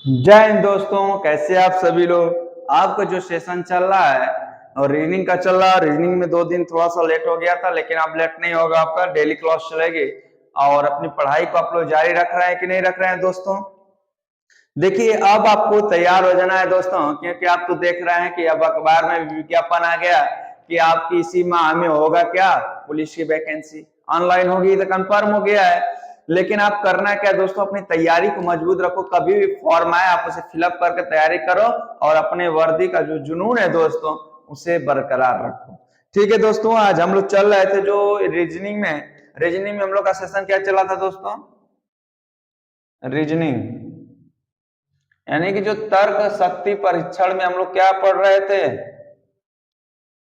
जय हिंद दोस्तों, कैसे आप सभी लोग। आपका जो सेशन चल रहा है और रीजनिंग का चल रहा है। रीजनिंग में 2 दिन थोड़ा सा लेट हो गया था, लेकिन अब लेट नहीं होगा। आपका डेली क्लास चलेगी और अपनी पढ़ाई को आप लोग जारी रख रहे हैं कि नहीं रख रहे हैं दोस्तों। देखिए, अब आपको तैयार हो जाना है दोस्तों, क्योंकि आप तो देख रहे हैं कि अब अखबार में विज्ञापन आ गया कि आपकी इसी माह में होगा क्या, पुलिस की वैकेंसी ऑनलाइन होगी, तो कंफर्म हो गया है। लेकिन आप करना क्या दोस्तों, अपनी तैयारी को मजबूत रखो। कभी भी फॉर्म आए आप उसे फिलअप करके तैयारी करो और अपने वर्दी का जो जुनून है दोस्तों उसे बरकरार रखो। ठीक है दोस्तों, आज हम लोग चल रहे थे जो रीजनिंग में हम लोग का सेशन क्या चला था दोस्तों, रीजनिंग यानी कि जो तर्क शक्ति परीक्षण में हम लोग क्या पढ़ रहे थे,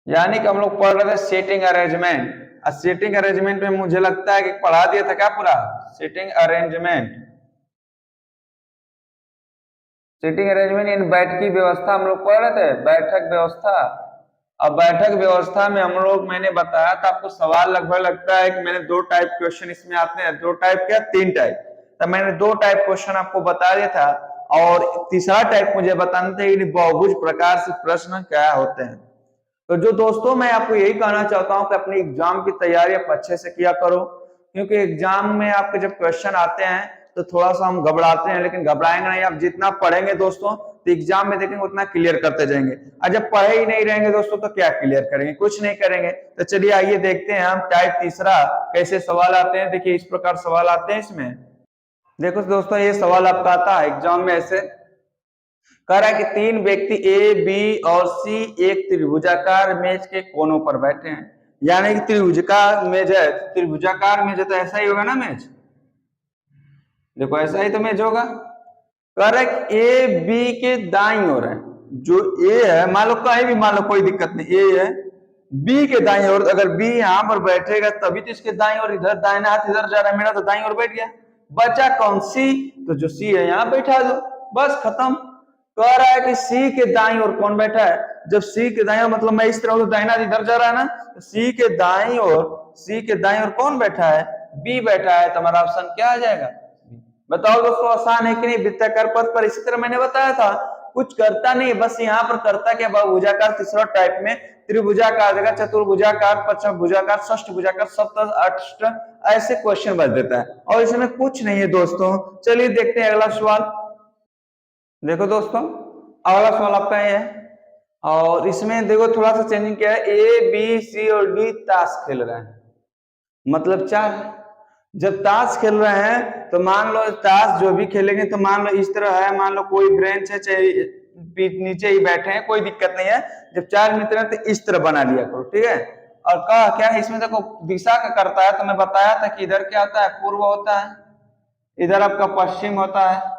यानी कि हम लोग पढ़ रहे थे सीटिंग अरेंजमेंट। सीटिंग अरेंजमेंट में मुझे लगता है कि पढ़ा दिया था क्या पूरा सीटिंग अरेंजमेंट। सीटिंग अरेंजमेंट इन बैठकी व्यवस्था हम लोग पढ़ रहे थे, बैठक व्यवस्था। अब बैठक व्यवस्था में हम लोग, मैंने बताया था आपको, सवाल लगभग लगता है कि मैंने 2 टाइप क्वेश्चन इसमें आते हैं। 2 टाइप क्या, 3 टाइप। तो मैंने 2 टाइप क्वेश्चन आपको बता दिया था और तीसरा टाइप मुझे बताना था कि बहुभुज प्रकार से प्रश्न क्या होते हैं। तो जो दोस्तों, मैं आपको यही कहना चाहता हूं कि अपनी एग्जाम की तैयारी आप अच्छे से किया करो, क्योंकि एग्जाम में आपके जब क्वेश्चन आते हैं तो थोड़ा सा हम घबराते हैं, लेकिन घबराएंगे नहीं। आप जितना पढ़ेंगे दोस्तों तो एग्जाम में देखेंगे उतना क्लियर करते जाएंगे। और जब पढ़े ही नहीं रहेंगे दोस्तों तो क्या क्लियर करेंगे, कुछ नहीं करेंगे। तो चलिए आइए देखते हैं हम टाइप तीसरा कैसे सवाल आते हैं। देखिए, इस प्रकार सवाल आते हैं इसमें। देखो दोस्तों, ये सवाल आपका आता है एग्जाम में ऐसे, कह रहा है कि 3 व्यक्ति ए, बी और सी एक त्रिभुजाकार मेज के कोनों पर बैठे हैं। यानी कि त्रिभुजाकार मेज है, त्रिभुजाकार मेज है तो ऐसा ही होगा ना मेज। देखो ऐसा ही तो मेज होगा। कह रहा है कि ए बी के दाईं ओर है। जो ए है, मान लो कहीं भी, मान लो कोई दिक्कत नहीं, ए है, बी के दाईं ओर। अगर बी यहां पर बैठेगा तभी तो इसके दाईं ओर, इधर दाहिना हाथ इधर जा रहा है मेरा, तो दाईं ओर बैठ गया। बचा कौन, सी। तो जो सी है यहां बैठा दो, बस खत्म। कह रहा है कि सी के दाईं ओर कौन बैठा है। जब सी के दाईं ओर मतलब मैं इस तरह हूं तो दाहिना हाथ इधर जा रहा है ना, तो सी के दाईं ओर, सी के दाईं ओर कौन बैठा है, बी बैठा है। तो हमारा ऑप्शन क्या आ जाएगा। बताओ दोस्तों, आसान है कि नहीं। वृत्ताकार पथ पर इसी तरह मैंने बताया था, कुछ करता नहीं, बस यहाँ पर करता क्या, बहुभुजाकार तीसरा टाइप में त्रिभुजाकार देगा, चतुर्भुजाकार, पंचभुजाकार, षष्ठभुजाकार, सप्त, अष्ट, ऐसे क्वेश्चन बच देता है और इसमें कुछ नहीं है दोस्तों। चलिए देखते हैं अगला सवाल। देखो दोस्तों, अगला सवाल आपका ये है और इसमें देखो थोड़ा सा चेंजिंग क्या है। ए, बी, सी और डी ताश खेल रहे हैं, मतलब 4। जब ताश खेल रहे हैं तो मान लो ताश जो भी खेलेंगे तो मान लो इस तरह है, मान लो कोई ब्रेंच है चाहे नीचे ही बैठे हैं, कोई दिक्कत नहीं है। जब 4 मित्र हैं तो इस तरह बना लिया करो, ठीक है। और कहा क्या है इसमें, देखो दिशा का करता है तो मैं बताया था कि इधर क्या होता है, पूर्व होता है, इधर आपका पश्चिम होता है,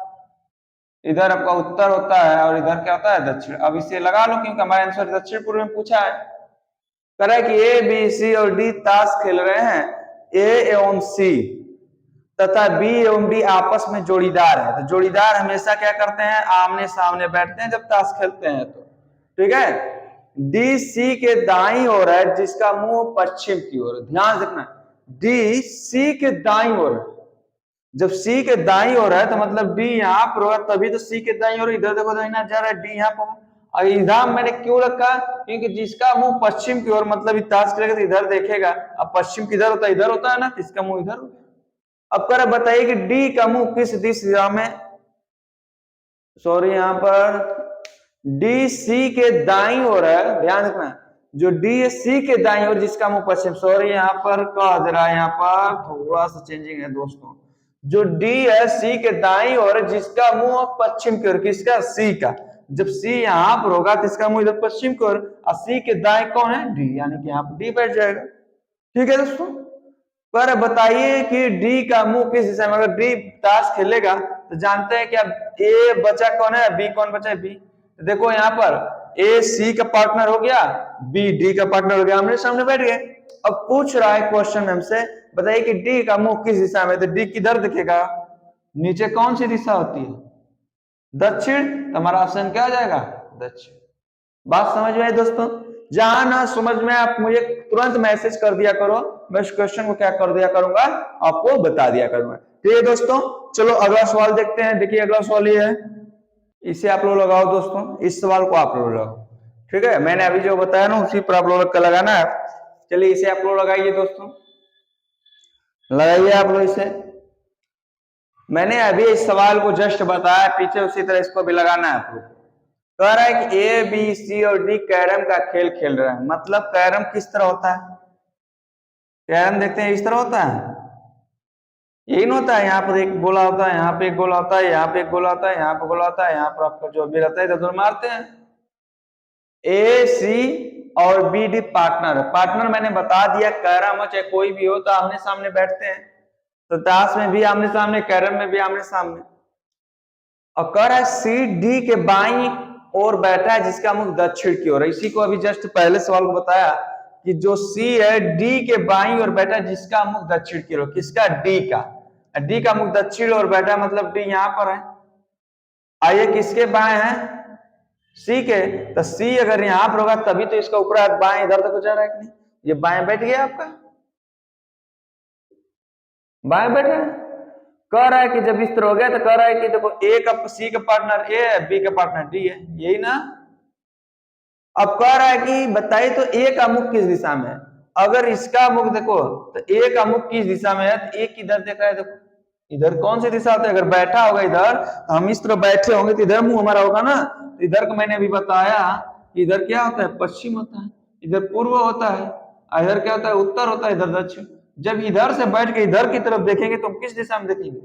इधर आपका उत्तर होता है और इधर क्या होता है, दक्षिण। अब इसे लगा लो क्योंकि हमारा आंसर दक्षिण पूर्व में पूछा है। कह रहा है कि ए, बी, सी और डी ताश खेल रहे हैं। ए एवं सी तथा बी एवं डी आपस में जोड़ीदार है। तो जोड़ीदार हमेशा क्या करते हैं, आमने सामने बैठते हैं जब ताश खेलते हैं तो, ठीक है। डी सी के दाईं ओर है जिसका मुंह पश्चिम की ओर है। ध्यान रखना, डी सी के दाईं ओर है। जब सी के दाईं ओर है तो मतलब डी यहाँ पर होगा, तभी तो सी के दाईं ओर। इधर देखो दाहिना जा रहा है, डी यहाँ पर। और इधर मैंने क्यों रखा, क्योंकि जिसका मुंह पश्चिम की ओर मतलब ताश खेलेगा तो इधर देखेगा। अब पश्चिम किधर होता है, इधर होता है ना, तो इसका मुंह इधर होता है। अब कर बताइए कि डी का मुंह किस दिशा में, सॉरी यहां पर डी सी के दाईं ओर है। ध्यान रखना, जो डी है सी के दाईं ओर जिसका मुंह पश्चिम, सॉरी यहां पर कह दे रहा है, यहां पर थोड़ा सा चेंजिंग है दोस्तों। जो डी है सी के दाईं ओर जिसका मुंह पश्चिम की ओर, किसका, सी का। जब सी यहां पर होगा तो इसका मुंह इधर पश्चिम की ओर, और सी के दाएं कौन है, डी, यानी कि यहां पर डी बैठ जाएगा। ठीक है दोस्तों, पर बताइए कि डी का मुंह किस दिशा में। अगर डी ताश खेलेगा तो जानते हैं क्या, ए बचा कौन है, बी कौन बचा है, बी। तो देखो यहाँ पर ए सी का पार्टनर हो गया, बी डी का पार्टनर हो गया, आमने सामने बैठ गए। अब पूछ रहा है क्वेश्चन हमसे, बताइए कि डी का मुंह किस दिशा में। तो डी किधर दिखेगा, नीचे कौन सी दिशा होती है, दक्षिण। तो हमारा ऑप्शन क्या आ जाएगा, दक्षिण। बात समझ में आई दोस्तों। जहां ना समझ में आप मुझे तुरंत मैसेज कर दिया करो, मैं इस क्वेश्चन को क्या कर दिया करूंगा, आपको बता दिया करूंगा। ठीक है दोस्तों, चलो अगला सवाल देखते हैं। देखिए अगला सवाल ये है, इसे आप लोग लगाओ दोस्तों, इस सवाल को आप लोग लगाओ, ठीक है। मैंने अभी जो बताया ना उसी पर आप लोग का लगाना है। चलिए इसे आप लोग लगाइए दोस्तों, लगाइए आप लोग इसे। मैंने अभी इस सवाल को जस्ट बताया पीछे, उसी तरह इसको भी लगाना है आप लोग। कह रहा है कि ए बी सी और डी कैरम का खेल खेल रहा है, मतलब कैरम किस तरह होता है? कैरम देखते हैं इस तरह होता है, यही नहीं होता है। यहाँ पर एक गोला होता है, यहाँ पे एक गोला होता है, यहाँ पे एक गोला होता है, यहाँ पे गोला होता है, यहाँ पर आपका जो भी रहता है इधर उधर मारते हैं। ए सी और बी डी पार्टनर, पार्टनर मैंने बता दिया, कैरम हो चाहे कोई भी हो तो आमने सामने बैठते हैं। तो ताश में भी आमने सामने, कैरम में भी आमने सामने। और कह रहा है सी डी के बाई और बैठा है जिसका मुख दक्षिण की ओर है। इसी को अभी जस्ट पहले सवाल को बताया कि जो सी है डी के बाई और बैठा है जिसका मुख दक्षिण की ओर, किसका? डी का। डी का मुख दक्षिण और बैठा मतलब डी यहां पर है। आइए किसके बाएं है? सी के। तो सी अगर यहां पर होगा तभी तो इसका ऊपर हाथ बाएं इधर तक हो जा रहा है कि नहीं? ये बाएं बैठ गया आपका, बाएं बैठ गया। कह रहा है कि जब इस तरह हो गया तो कह रहा है कि देखो ए का, सी का पार्टनर ए है, बी का पार्टनर डी है, यही ना। अब कह रहा है कि बताइए तो ए का मुख किस दिशा में है? अगर इसका मुख देखो तो ए का मुख किस दिशा में है, तो ए किधर देख रहा है? देखो इधर कौन सी दिशा होता है? अगर बैठा होगा इधर तो हम इस तरह बैठे होंगे तो इधर मुंह हमारा होगा ना। तो इधर को मैंने अभी बताया कि इधर क्या होता है? पश्चिम होता है, इधर पूर्व होता है, इधर क्या होता है? उत्तर होता है, इधर दक्षिण। जब इधर से बैठ के इधर की तरफ देखेंगे तो हम किस दिशा में देखेंगे?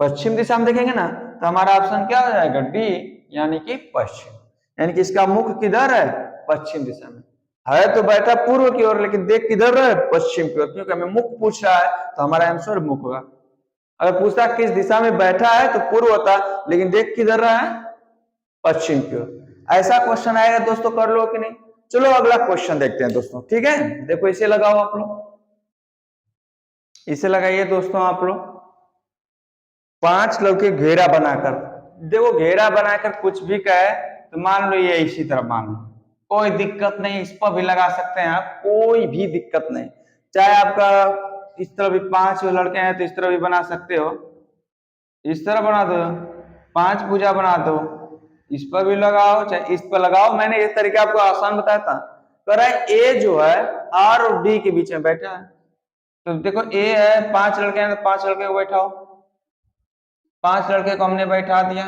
पश्चिम दिशा में देखेंगे ना। तो हमारा ऑप्शन क्या हो जाएगा? डी, यानी कि पश्चिम। यानी कि इसका मुख किधर है? पश्चिम दिशा में है। तो बैठा पूर्व की ओर, लेकिन देख किधर रहा है? पश्चिम की ओर, क्योंकि हमें मुख पूछ रहा है तो हमारा आंसर मुख होगा। अगर पूछता किस दिशा में बैठा है तो पूर्व होता, लेकिन देख किधर रहा है? पश्चिम की ओर। ऐसा क्वेश्चन आएगा दोस्तों, कर लो कि नहीं? चलो अगला क्वेश्चन देखते हैं दोस्तों, ठीक है। देखो इसे लगाओ आप लोग, इसे लगाइए दोस्तों आप लोग। 5 लड़के घेरा बनाकर, देखो घेरा बनाकर कुछ भी कहे तो मान लो ये इसी तरह मान लो, कोई दिक्कत नहीं, इस पर भी लगा सकते हैं आप, कोई भी दिक्कत नहीं। चाहे आपका इस तरह भी 5 लड़के हैं तो इस तरह भी बना सकते हो, इस तरह बना दो, 5 भुजा बना दो, इस पर भी लगाओ चाहे इस पर लगाओ। मैंने इस तरीके आपको आसान बताया था। कह रहा है ए जो है आर और डी के बीच में बैठा है। तो देखो ए है, 5 लड़के हैं तो 5 लड़के को बैठाओ, 5 लड़के को हमने बैठा दिया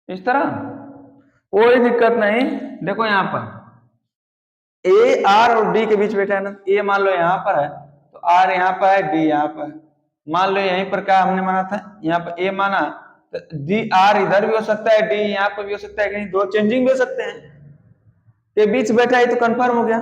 इस तरह, कोई दिक्कत नहीं। देखो यहाँ पर ए आर और डी के बीच बैठा है ना, ए मान लो यहाँ पर है तो आर यहाँ पर है, डी यहाँ पर है। मान लो यहीं पर क्या हमने माना था, यहाँ पर ए माना तो डी आर इधर भी हो सकता है, डी यहाँ पर भी हो सकता है, कहीं दो चेंजिंग भी हो सकते हैं। के बीच बैठा है तो कंफर्म हो गया।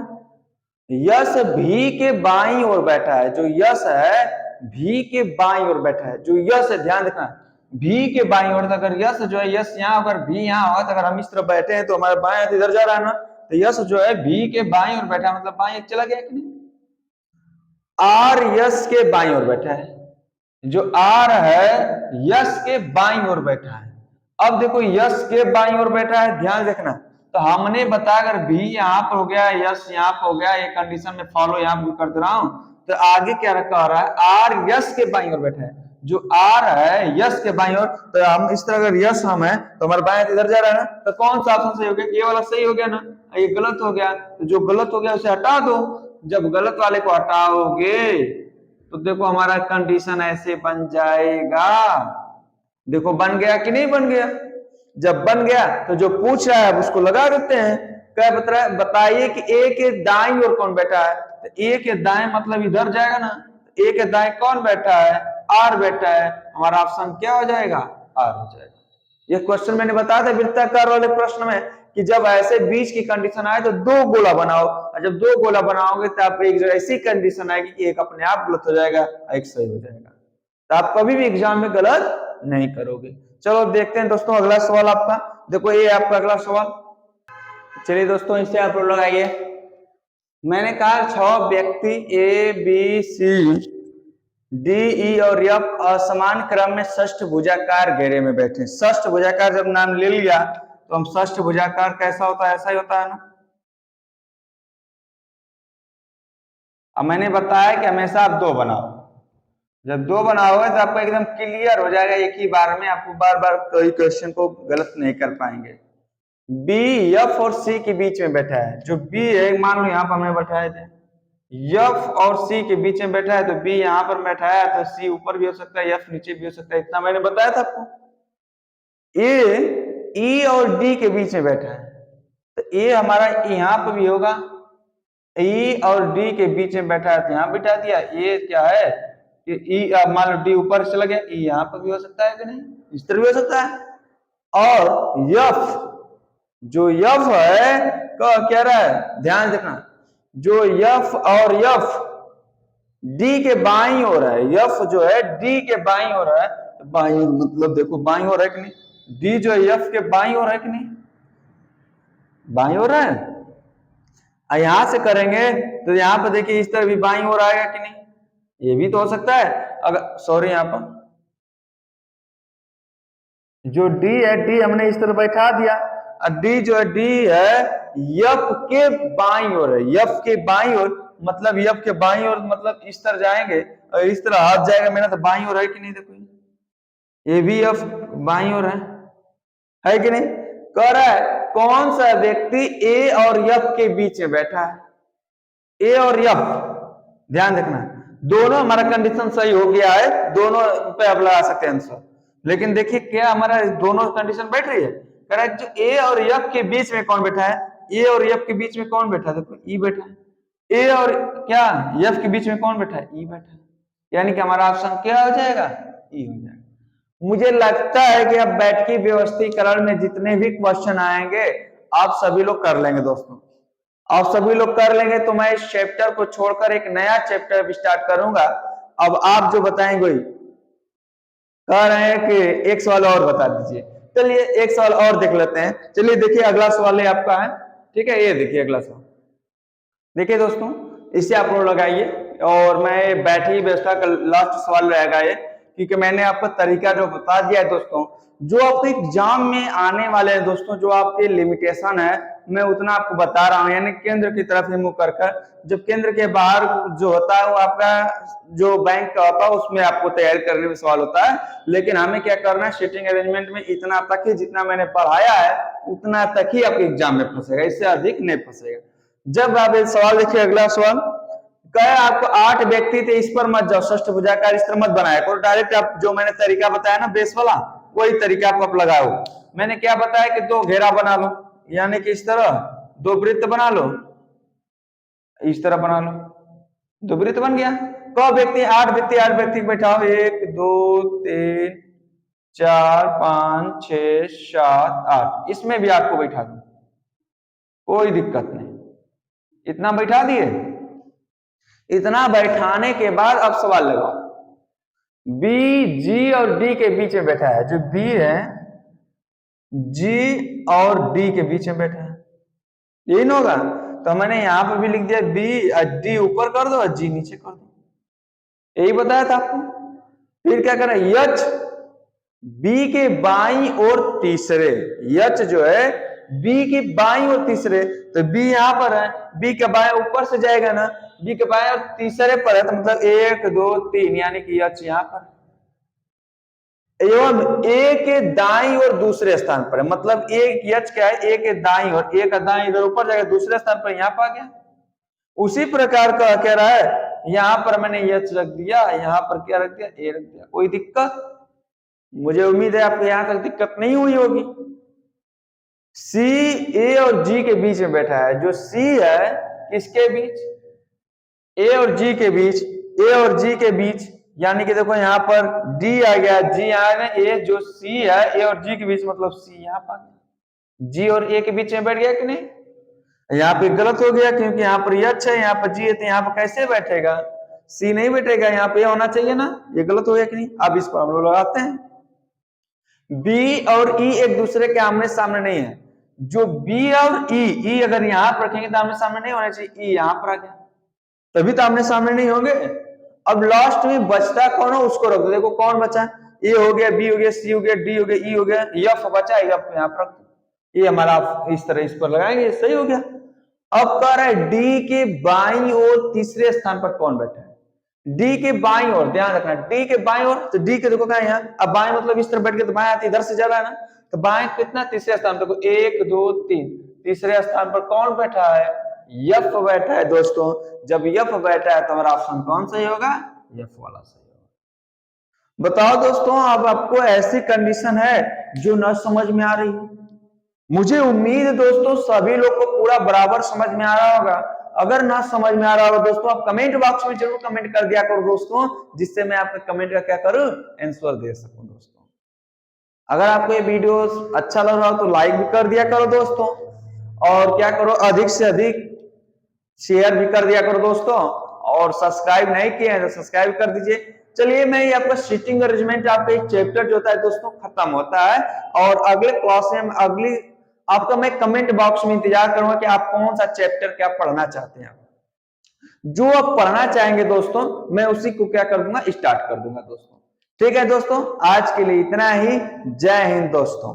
यश भी के बाई ओर बैठा है, जो यश है भी के बाई ओर बैठा है, जो यश है ध्यान रखना, भी के बाई ओर। अगर यश जो है, यश यहाँ अगर भी यहाँ हो, तो अगर हम इस तरफ बैठे हैं तो हमारा बाएं हाथ इधर जा रहा है ना, तो यश जो है भी के बाई ओर बैठा है, मतलब बाएं चला गया कि नहीं। आर यश के बाई ओर बैठा है, जो आर है यश के बाई ओर बैठा है। अब देखो यश के बाई ओर बैठा है, ध्यान रखना। तो हमने बताया अगर भी यहाँ पर हो गया, यश यहाँ पर हो गया, ये कंडीशन में फॉलो यहाँ पर कर दे रहा हूं, तो आगे क्या रखा रहा है? आर यश के बाई ओर बैठा है, जो आर है यश के बाई ओर। तो हम इस तरह अगर यश हम है तो हमारा बाएं इधर जा रहा है ना, तो कौन सा ऑप्शन सही हो गया? ये वाला सही हो गया ना, ये गलत हो गया। तो जो गलत हो गया उसे हटा दो। जब गलत वाले को हटाओगे तो देखो हमारा कंडीशन ऐसे बन जाएगा। देखो बन गया कि नहीं बन गया? जब बन गया तो जो पूछ रहा है उसको लगा देते हैं। क्या बताइए कि ए के दाईं ओर कौन बैठा है? तो ए के दाएं मतलब इधर जाएगा ना, ए के दाएं कौन बैठा है? आर बैठा है। हमारा ऑप्शन क्या हो जाएगा? आर हो जाएगा। ये क्वेश्चन मैंने बताया था वृत्ताकार वाले प्रश्न में कि जब ऐसे बीच की कंडीशन आए तो 2 गोला बनाओ, और जब 2 गोला बनाओगे तो आप एक ऐसी कंडीशन आएगी कि एक अपने आप गलत हो जाएगा, एक सही हो जाएगा। तो आप कभी भी एग्जाम में गलत नहीं करोगे। चलो देखते हैं दोस्तों अगला सवाल आपका। देखो ये आपका अगला सवाल, चलिए दोस्तों इसे आप लोग लगाइए। मैंने कहा 6 व्यक्ति A B C D E और एफ असमान क्रम में षष्ठ भुजाकार घेरे में बैठे। षष्ठ भुजाकार जब नाम ले लिया तो हम षष्ठ भुजाकार कैसा होता है? ऐसा ही होता है ना। अब मैंने बताया कि हमेशा आप 2 बनाओ, जब दो बनाओगे तो आपको एकदम क्लियर हो जाएगा एक ही बार में, आपको बार बार कोई क्वेश्चन को गलत नहीं कर पाएंगे। बी एफ और सी के बीच में बैठा है, जो बी है मान लो यहाँ पर हमने बैठाए थे, एफ और सी के बीच में बैठा है, तो बी यहाँ पर बैठा है तो सी ऊपर भी हो सकता है, एफ नीचे भी हो सकता है, इतना मैंने बताया था आपको। ए ई और डी के बीच में बैठा है, तो ए हमारा यहाँ पर भी होगा, ई और डी के बीच में बैठा है तो यहाँ बिठा दिया। ए क्या है कि ई, मान लो डी ऊपर चला गया, ई यहाँ पर भी हो सकता है कि नहीं, इस तरह भी हो सकता है। और यफ, जो यफ है क्या रहा है, ध्यान रखना, जो यफ और यफ डी के बाई हो रहा है, यफ जो है डी के बाई हो रहा है, तो बाई मतलब देखो बाई हो रहा है कि नहीं, डी जो यफ के बाई हो रहा है कि नहीं, बाई हो रहा है। यहां से करेंगे तो यहां पर देखिए इस तरह भी बाई हो रहा है कि नहीं, ये भी तो हो सकता है। अगर सॉरी यहां पर जो डी है, डी हमने इस तरह बैठा दिया, और डी जो है डी है यफ के बाई ओर है, यफ के बाई ओर मतलब यफ के बाई ओर मतलब इस तरह जाएंगे और इस तरह हाथ जाएगा मेरा, तो बाई ओर है कि नहीं, देखो ये भी यफ बाई ओर है कि नहीं। कह रहा है कौन सा व्यक्ति ए और यफ के बीच में बैठा है, ए और यफ, ध्यान रखना दोनों हमारा कंडीशन सही हो गया है, दोनों पे आप लगा सकते हैं आंसर। लेकिन देखिए क्या हमारा दोनों कंडीशन बैठ रही है, कह रहा है जो ए और एफ के बीच में कौन बैठा है, ए और एफ के बीच में कौन बैठा है, देखो ई बैठा है, ए और क्या एफ के बीच में कौन बैठा है, ई बैठा है, यानी कि हमारा ऑप्शन क्या हो जाएगा, ई हो जाएगा। मुझे लगता है कि अब बैठकी व्यवस्थीकरण में जितने भी क्वेश्चन आएंगे आप सभी लोग कर लेंगे दोस्तों, आप सभी लोग कर लेंगे, तो मैं इस चैप्टर को छोड़कर एक नया चैप्टर स्टार्ट करूंगा। अब आप जो बताएंगे कह रहे हैं कि एक सवाल और बता दीजिए, चलिए एक सवाल और देख लेते हैं। चलिए देखिए अगला सवाल है आपका है, ठीक है, ये देखिए अगला सवाल, देखिए दोस्तों इसे आप लोग लगाइए, और मैं बैठी व्यवस्था का लास्ट सवाल रहेगा ये, क्योंकि मैंने आपको तरीका जो बता दिया है दोस्तों, जो आपके एग्जाम में आने वाले हैं दोस्तों, जो आपके लिमिटेशन है मैं उतना आपको बता रहा हूं, यानी केंद्र की तरफ ही मुंह कर, जब केंद्र के बाहर जो होता है वो आपका जो बैंक का होता है उसमें आपको तैयारी करने में सवाल होता है। लेकिन हमें क्या करना है, सीटिंग अरेंजमेंट में इतना तक ही जितना मैंने पढ़ाया है उतना तक ही आपके एग्जाम में फंसेगा, इससे अधिक नहीं फंसेगा। जब आप एक सवाल देखिए, अगला सवाल कहे आपको 8 व्यक्ति थे, इस पर मत जाओ, षष्ठ भुजाकार इस तरह मत बनाया करो, डायरेक्ट आप जो मैंने तरीका बताया ना बेस वाला वही तरीका आप लगाओ। मैंने क्या बताया कि 2 घेरा बना लो, यानी कि इस तरह 2 वृत्त बना लो, इस तरह बना लो, 2 वृत्त बन गया। कौ व्यक्ति, 8 व्यक्ति बैठाओ, 1 2 3 4 5 6 7 8, इसमें भी आपको बैठा दो, कोई दिक्कत नहीं, इतना बैठा दिए। इतना बैठाने के बाद अब सवाल लगाओ, बी जी और डी के बीच में बैठा है, जो बी है जी और डी के बीच में बैठा है, यही ना होगा, तो मैंने यहां पर भी लिख दिया बी, डी ऊपर कर दो और जी नीचे कर दो, यही बताया था आपको। फिर क्या करें, यच बी के बाई और तीसरे, यच जो है बी के बाई और तीसरे, तो बी यहां पर है, बी के बाएं ऊपर से जाएगा ना, बी के बाएं और तीसरे पर है, तो मतलब 1 2 3, यानी कि यच यहां पर, एवं ए के दाई और दूसरे स्थान पर है, मतलब एक यच क्या है, ए के दाई और ए का दाई इधर ऊपर जाएगा, दूसरे स्थान पर यहां पर आ गया। उसी प्रकार का कह रहा है यहां पर मैंने यच रख दिया, यहां पर क्या रख दिया, ए रख दिया, कोई दिक्कत, मुझे उम्मीद है आपको यहां तक दिक्कत नहीं हुई होगी। सी ए और जी के बीच में बैठा है, जो सी है किसके बीच, ए और जी के बीच, ए और जी के बीच, यानी कि देखो यहाँ पर डी आ गया, जी आ गया, ए जो सी है ए और जी के बीच मतलब सी यहाँ पर, जी और ए के बीच में बैठ गया कि नहीं, यहाँ पे गलत हो गया क्योंकि यहाँ पर यच है, यहाँ पर जी है, तो यहाँ पर कैसे बैठेगा, सी नहीं बैठेगा, यहाँ पे होना चाहिए ना, ये गलत हो गया कि नहीं। अब इस पर हम लोग लगाते हैं, बी और ई एक दूसरे के आमने सामने नहीं है, जो बी और ई अगर यहाँ पर रखेंगे तो आमने सामने नहीं होना चाहिए, ई यहाँ पर आ गया तभी तो आमने सामने नहीं होंगे। अब लास्ट में बचता कौन है उसको रख दो, देखो कौन बचा, ए हो गया, बी हो गया, सी हो गया, डी हो गया, ई हो गया, एफ बचा, एफ यहाँ पर रख दो, ये हमारा इस तरह इस पर लगाएंगे, सही हो गया। अब कह रहा है डी के बाईं ओर तीसरे स्थान पर कौन बैठा है, डी के बाईं ओर, ध्यान रखना, डी के बाईं ओर, तो डी के देखो कहा है यहाँ, अब बाएं मतलब इस तरफ बैठ के, तो बाएं आती इधर से जा रहा है ना, तो बाएं कितना, तीसरे स्थान पर, देखो 1 2 3, तीसरे स्थान पर कौन बैठा है, यफ बैठा है दोस्तों। जब यफ बैठा है तो हमारा ऑप्शन कौन सही होगा, यफ वाला सही होगा। बताओ दोस्तों, अब आपको ऐसी कंडीशन है जो न समझ में आ रही है? मुझे उम्मीद है दोस्तों सभी लोग को पूरा बराबर समझ में आ रहा होगा। अगर ना समझ में आ रहा होगा दोस्तों, आप कमेंट बॉक्स में जरूर कमेंट कर दिया करो दोस्तों, जिससे मैं आपके कमेंट का क्या करूं, आंसर दे सकूं दोस्तों। अगर आपको ये वीडियो अच्छा लग रहा हो तो लाइक भी कर दिया करो दोस्तों, और क्या करो, अधिक से अधिक शेयर भी कर दिया करो दोस्तों, और सब्सक्राइब नहीं किए हैं तो सब्सक्राइब कर दीजिए। चलिए, मैं ये आपका सीटिंग अरेंजमेंट, आपका एक चैप्टर जो होता है दोस्तों खत्म होता है, और अगले क्लास में अगली आपका मैं कमेंट बॉक्स में इंतजार करूंगा कि आप कौन सा चैप्टर क्या पढ़ना चाहते हैं। जो आप पढ़ना चाहेंगे दोस्तों, मैं उसी को क्या कर दूंगा, स्टार्ट कर दूंगा दोस्तों। ठीक है दोस्तों, आज के लिए इतना ही। जय हिंद दोस्तों।